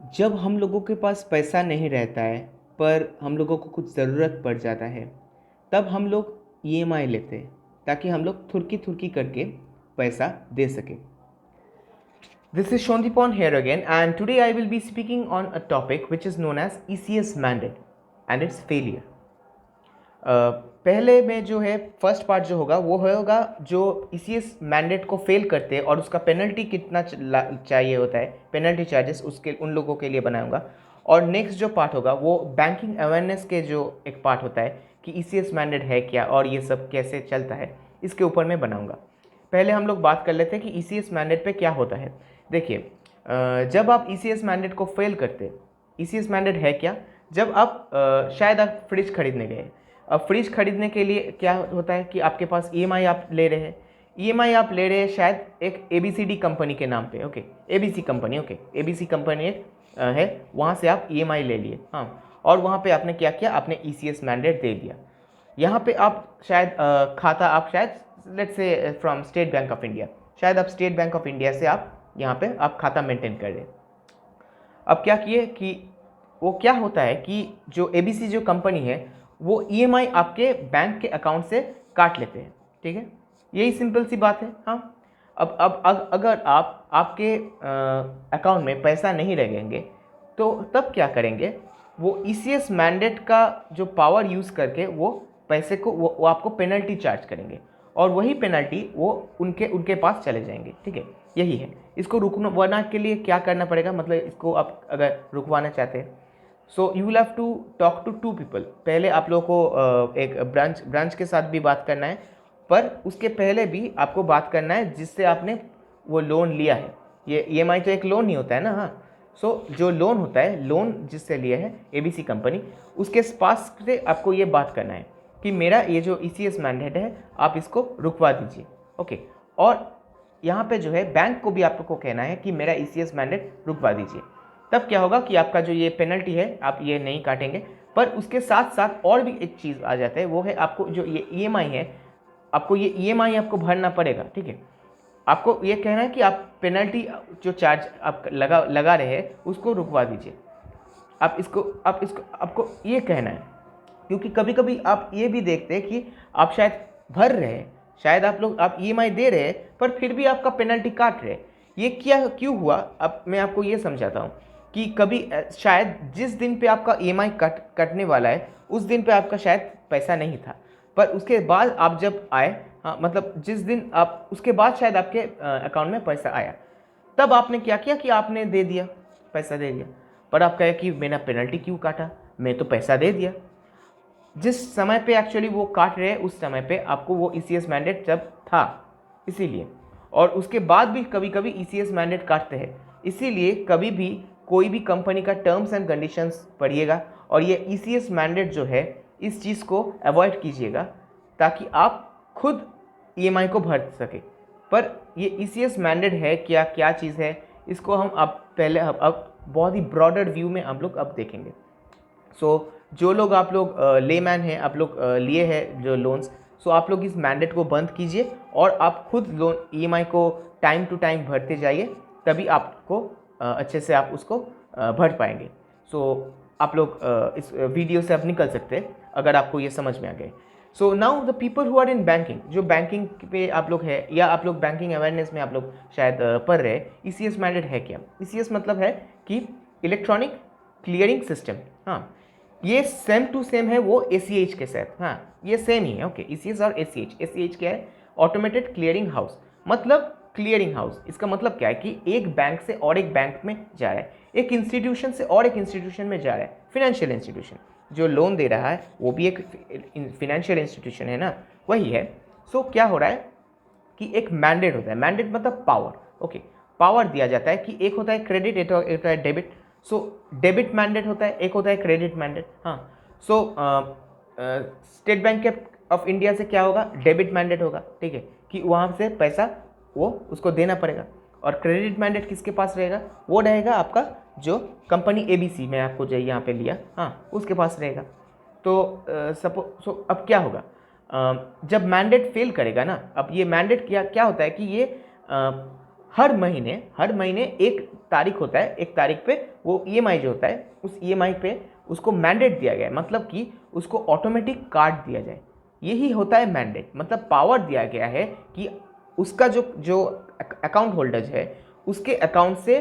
जब हम लोगों के पास पैसा नहीं रहता है पर हम लोगों को कुछ ज़रूरत पड़ जाता है, तब हम लोग ईएमआई लेते हैं ताकि हम लोग थुरकी थुरकी करके पैसा दे सकें। This is Shondipon here again, and today I will be speaking on a topic which is known as ECS mandate and its failure. पहले में जो है फर्स्ट पार्ट जो होगा वो होगा जो ईसीएस मैंडेट को फेल करते हैं और उसका पेनल्टी कितना चाहिए होता है, पेनल्टी चार्जेस उसके उन लोगों के लिए बनाऊंगा। और नेक्स्ट जो पार्ट होगा वो बैंकिंग अवेयरनेस के जो एक पार्ट होता है कि ईसीएस मैंडेट है क्या और ये सब कैसे चलता है, इसके ऊपर मैं बनाऊंगा। पहले हम लोग बात कर लेते हैं कि ईसीएस मैंडेट पे क्या होता है। देखिए, जब आप ईसीएस मैंडेट को फेल करते, ईसीएस मैंडेट है क्या, जब आप शायद आप फ्रिज खरीदने गए। अब फ्रिज खरीदने के लिए क्या होता है कि आपके पास ईएमआई आप ले रहे हैं, ईएमआई आप ले रहे हैं शायद एक एबीसीडी कंपनी के नाम पे, okay, ABC company, okay, ABC company एक है, वहाँ से आप ईएमआई ले लिए, हाँ, और वहाँ पे आपने क्या किया, आपने ईसीएस मैंडेट दे दिया। यहाँ पे आप शायद खाता आप शायद let's say from state bank of India, शायद आप स्टेट बैंक ऑफ इंडिया से आप यहाँ पे आप खाता मेंटेन कर रहे हैं। अब क्या किए कि वो क्या होता है कि जो एबीसी जो कंपनी है वो ईएमआई आपके बैंक के अकाउंट से काट लेते हैं, ठीक है, यही सिंपल सी बात है। हाँ, अगर आप आपके अकाउंट में पैसा नहीं रहेंगे तो तब क्या करेंगे, वो ईसीएस मैंडेट का जो पावर यूज़ करके वो पैसे को वो आपको पेनल्टी चार्ज करेंगे और वही पेनल्टी वो उनके उनके पास चले जाएंगे, ठीक है, यही है। इसको रुकवाना के लिए क्या करना पड़ेगा, मतलब इसको आप अगर रुकवाना चाहते हैं so you will have to talk to two people. पहले आप लोगों को एक ब्रांच के साथ भी बात करना है, पर उसके पहले भी आपको बात करना है जिससे आपने वो लोन लिया है। ये ईएमआई तो एक लोन ही होता है ना, हाँ। सो जो लोन होता है, लोन जिससे लिया है एबीसी कंपनी, उसके पास से आपको ये बात करना है कि मेरा ये जो ईसीएस मैंडेट है आप इसको रुकवा दीजिए, ओके। और यहाँ पे जो है बैंक को भी आपको कहना है कि मेरा ईसीएस मैंडेट रुकवा दीजिए। तब क्या होगा कि आपका जो ये पेनल्टी है आप ये नहीं काटेंगे, पर उसके साथ साथ और भी एक चीज़ आ जाता है, वो है आपको जो ये ईएमआई है, आपको ये ईएमआई आपको भरना पड़ेगा, ठीक है। आपको ये कहना है कि आप पेनल्टी जो चार्ज आप लगा रहे हैं उसको रुकवा दीजिए। आप इसको आपको ये कहना है, क्योंकि कभी कभी आप ये भी देखते हैं कि आप शायद भर रहे हैं, शायद आप ईएमआई दे रहे हैं पर फिर भी आपका पेनल्टी काट रहे हैं। ये क्या क्यों हुआ, अब मैं आपको ये समझाता हूँ कि कभी शायद जिस दिन पे आपका ईएमआई कटने वाला है उस दिन पे आपका शायद पैसा नहीं था, पर उसके बाद आप जब आए, हाँ, मतलब जिस दिन आप उसके बाद शायद आपके अकाउंट में पैसा आया, तब आपने क्या किया कि आपने दे दिया, पैसा दे दिया, पर आप कहे कि मैंने पेनल्टी क्यों काटा, मैं तो पैसा दे दिया। जिस समय पे एक्चुअली वो काट रहे हैं उस समय पे आपको वो ईसीएस मैंडेट जब था, इसीलिए। और उसके बाद भी कभी कभी ईसीएस मैंडेट काटते हैं, इसीलिए कभी भी कोई भी कंपनी का टर्म्स एंड कंडीशंस पढ़िएगा और ये ईसीएस मैंडेट जो है इस चीज़ को अवॉइड कीजिएगा ताकि आप खुद ईएमआई को भर सके। पर ये ईसीएस मैंडेट है क्या, क्या चीज़ है, इसको हम अब पहले अब बहुत ही ब्रॉडर व्यू में हम लोग अब देखेंगे। सो जो लोग आप लोग लेमैन हैं, आप लोग लिए हैं जो लोन्स, सो आप लोग इस मैंडेट को बंद कीजिए और आप खुद लोन ईएमआई को टाइम टू टाइम भरते जाइए, तभी आपको अच्छे से आप उसको भर पाएंगे। सो आप लोग इस वीडियो से आप निकल सकते हैं अगर आपको ये समझ में आ गए। So now the people who are in banking, जो बैंकिंग पे आप लोग है या आप लोग बैंकिंग अवेयरनेस में आप लोग शायद पढ़ रहे हैं, ईसीएस मैंडेट है क्या। ईसीएस मतलब है कि इलेक्ट्रॉनिक क्लियरिंग सिस्टम, हाँ, ये सेम टू सेम है वो एसीएच के साथ, हाँ, ये सेम ही है, ओके। ईसीएस और एसीएच, एसीएच क्या है, ऑटोमेटेड क्लियरिंग हाउस, मतलब क्लियरिंग हाउस, इसका मतलब क्या है कि एक बैंक से और एक बैंक में जा रहा है, एक इंस्टीट्यूशन से और एक इंस्टीट्यूशन में जा रहा है, फिनेंशियल इंस्टीट्यूशन जो लोन दे रहा है वो भी एक फिनेंशियल इंस्टीट्यूशन है ना, वही है। सो क्या हो रहा है कि एक मैंडेट होता है, मैंडेट मतलब पावर, ओके, पावर दिया जाता है कि एक होता है क्रेडिट, एक होता है डेबिट। सो डेबिट मैंडेट होता है, एक होता है क्रेडिट मैंडेट, हाँ। सो स्टेट बैंक ऑफ इंडिया से क्या होगा, डेबिट मैंडेट होगा, ठीक है, कि वहाँ से पैसा वो उसको देना पड़ेगा। और क्रेडिट मैंडेट किसके पास रहेगा, वो रहेगा आपका जो कंपनी एबीसी में आपको जो यहाँ पे लिया, हाँ, उसके पास रहेगा। तो अब क्या होगा, जब मैंडेट फेल करेगा ना, अब ये मैंडेट क्या क्या होता है कि ये हर महीने एक तारीख होता है, एक तारीख पे वो ईएमआई जो होता है उस ईएमआई पे उसको मैंडेट दिया गया है, मतलब कि उसको ऑटोमेटिक काट दिया जाए। यही होता है मैंडेट, मतलब पावर दिया गया है कि उसका जो जो अकाउंट होल्डर्स है उसके अकाउंट से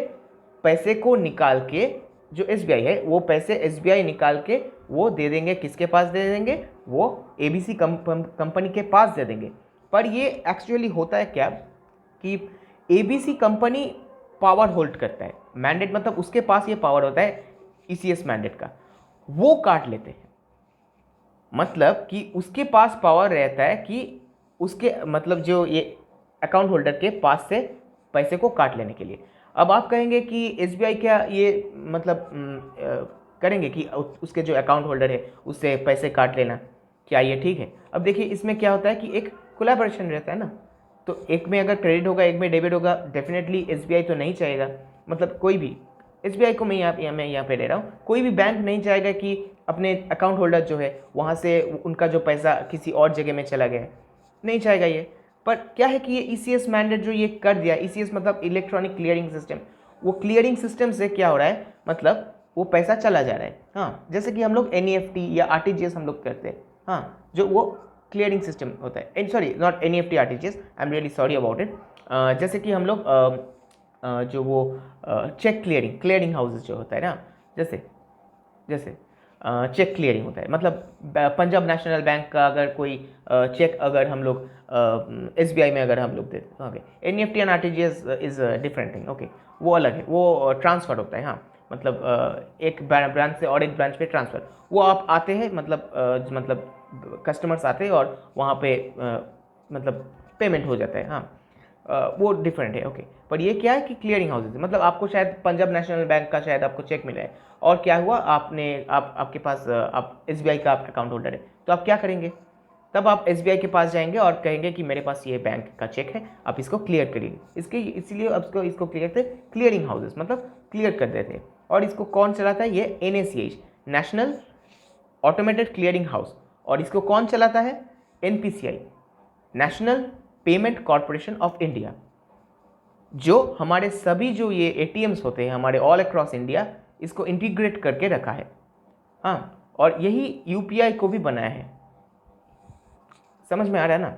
पैसे को निकाल के, जो एसबीआई है वो पैसे एसबीआई निकाल के वो दे देंगे, किसके पास दे देंगे, वो एबीसी कंपनी के पास दे देंगे। पर ये एक्चुअली होता है क्या कि एबीसी कंपनी पावर होल्ड करता है, मैंडेट मतलब उसके पास ये पावर होता है ईसीएस मैंडेट का, वो काट लेते हैं। मतलब कि उसके पास पावर रहता है कि उसके मतलब जो ये अकाउंट होल्डर के पास से पैसे को काट लेने के लिए। अब आप कहेंगे कि एसबीआई क्या ये मतलब करेंगे कि उसके जो अकाउंट होल्डर है उससे पैसे काट लेना, क्या ये ठीक है? अब देखिए इसमें क्या होता है कि एक कोलैबोरेशन रहता है ना, तो एक में अगर क्रेडिट होगा एक में डेबिट होगा, डेफिनेटली एसबीआई तो नहीं चाहेगा, मतलब कोई भी, एसबीआई को मैं यहाँ पे ले रहा हूँ, कोई भी बैंक नहीं चाहेगा कि अपने अकाउंट होल्डर जो है वहाँ से उनका जो पैसा किसी और जगह में चला गया, नहीं चाहेगा ये। पर क्या है कि ये ईसीएस मैंडेट जो ये कर दिया, ईसीएस मतलब इलेक्ट्रॉनिक क्लियरिंग सिस्टम, वो क्लियरिंग सिस्टम से क्या हो रहा है, मतलब वो पैसा चला जा रहा है। हाँ, जैसे कि हम लोग एनईएफटी या आरटीजीएस हम लोग करते हैं, हाँ, जो वो क्लियरिंग सिस्टम होता है, sorry not NEFT RTGS, I am really sorry about it. जैसे कि हम लोग जो वो चेक क्लियरिंग हाउसेस जो होता है ना, जैसे चेक क्लियरिंग होता है, मतलब पंजाब नेशनल बैंक का अगर कोई चेक अगर हम लोग एसबीआई में अगर हम लोग देते, okay, NEFT and RTGS is different thing, okay, वो अलग है, वो ट्रांसफर होता है, हाँ, मतलब एक ब्रांच से और एक ब्रांच पे ट्रांसफ़र, वो आप आते हैं, मतलब कस्टमर्स आते हैं और वहाँ पे मतलब पेमेंट हो जाता है, हाँ, वो डिफरेंट है, ओके। पर ये क्या है कि क्लियरिंग हाउसेज, मतलब आपको शायद पंजाब नेशनल बैंक का शायद आपको चेक मिला है और क्या हुआ, आपके पास आप एसबीआई का आप अकाउंट होल्डर है, तो आप क्या करेंगे, तब आप एसबीआई के पास जाएंगे और कहेंगे कि मेरे पास ये बैंक का चेक है, आप इसको क्लियर करिए, इसीलिए अब इसको क्लियर करते क्लियरिंग हाउसेज, मतलब क्लियर कर देते हैं। और इसको कौन चलाता है, ये NACH, national automated clearing house, और इसको कौन चलाता है, NPCI, national payment corporation of India, जो हमारे सभी जो ये एटीएम्स होते हैं हमारे ऑल अक्रॉस इंडिया, इसको इंटीग्रेट करके रखा है, हाँ, और यही यूपीआई को भी बनाया है। समझ में आ रहा है ना,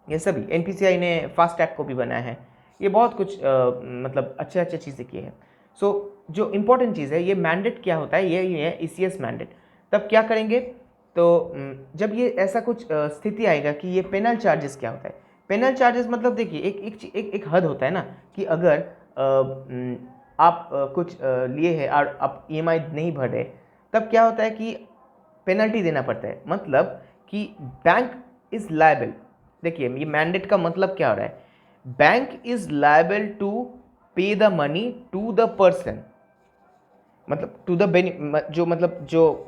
ये सभी एनपीसीआई ने फास्टैग को भी बनाया है, ये बहुत कुछ मतलब अच्छे अच्छे चीज़ें की है। सो जो इम्पोर्टेंट चीज़ है, ये मैंडेट क्या होता है, ये है ईसीएस मैंडेट। तब क्या करेंगे, तो जब ये ऐसा कुछ स्थिति आएगा कि ये पेनल चार्जेस क्या होता है, पेनल चार्जेस मतलब देखिए एक हद होता है ना, कि अगर आप कुछ लिए हैं और आप ईएमआई नहीं भर रहे, तब क्या होता है कि पेनल्टी देना पड़ता है, मतलब कि बैंक इज लायबल। देखिए ये मैंडेट का मतलब क्या हो रहा है, bank is liable to pay the money to the person, मतलब टू द जो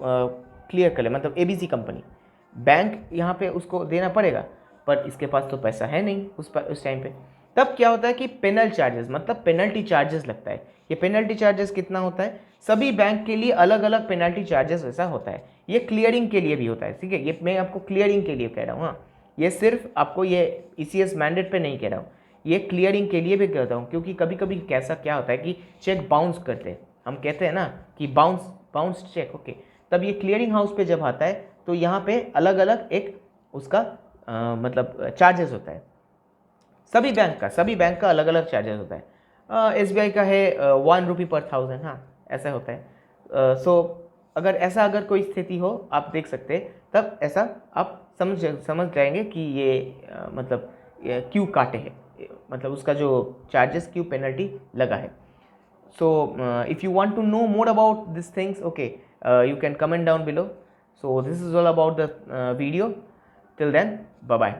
क्लियर कर ले, मतलब एबीसी कंपनी, बैंक यहाँ पे उसको देना पड़ेगा, पर इसके पास तो पैसा है नहीं उस टाइम पे। तब क्या होता है कि पेनल चार्जेस, मतलब पेनल्टी चार्जेस लगता है। ये पेनल्टी चार्जेस कितना होता है, सभी बैंक के लिए अलग अलग पेनल्टी चार्जेस वैसा होता है, ये क्लियरिंग के लिए भी होता है, ठीक है, ये मैं आपको क्लियरिंग के लिए कह रहा हूँ, हाँ, ये सिर्फ आपको ये ईसीएस मैंडेट पे नहीं कह रहा हूँ, ये क्लियरिंग के लिए भी कहता हूँ, क्योंकि कभी कभी कैसा क्या होता है कि चेक बाउंस करते हैं, हम कहते हैं ना कि बाउंस चेक, ओके, तब ये क्लियरिंग हाउस पे जब आता है तो यहाँ पे अलग अलग एक उसका मतलब चार्जेस होता है, सभी बैंक का अलग अलग चार्जेस होता है। एसबीआई का है 1 रुपी पर 1000, हाँ, ऐसा होता है। सो अगर कोई स्थिति हो आप देख सकते हैं, तब ऐसा आप समझ जाएंगे कि ये मतलब क्यों काटे हैं, मतलब उसका जो चार्जेस क्यों पेनल्टी लगा है। So if you want to know more about these things, okay, you can comment down below. So this is all about the video. Till then, bye bye.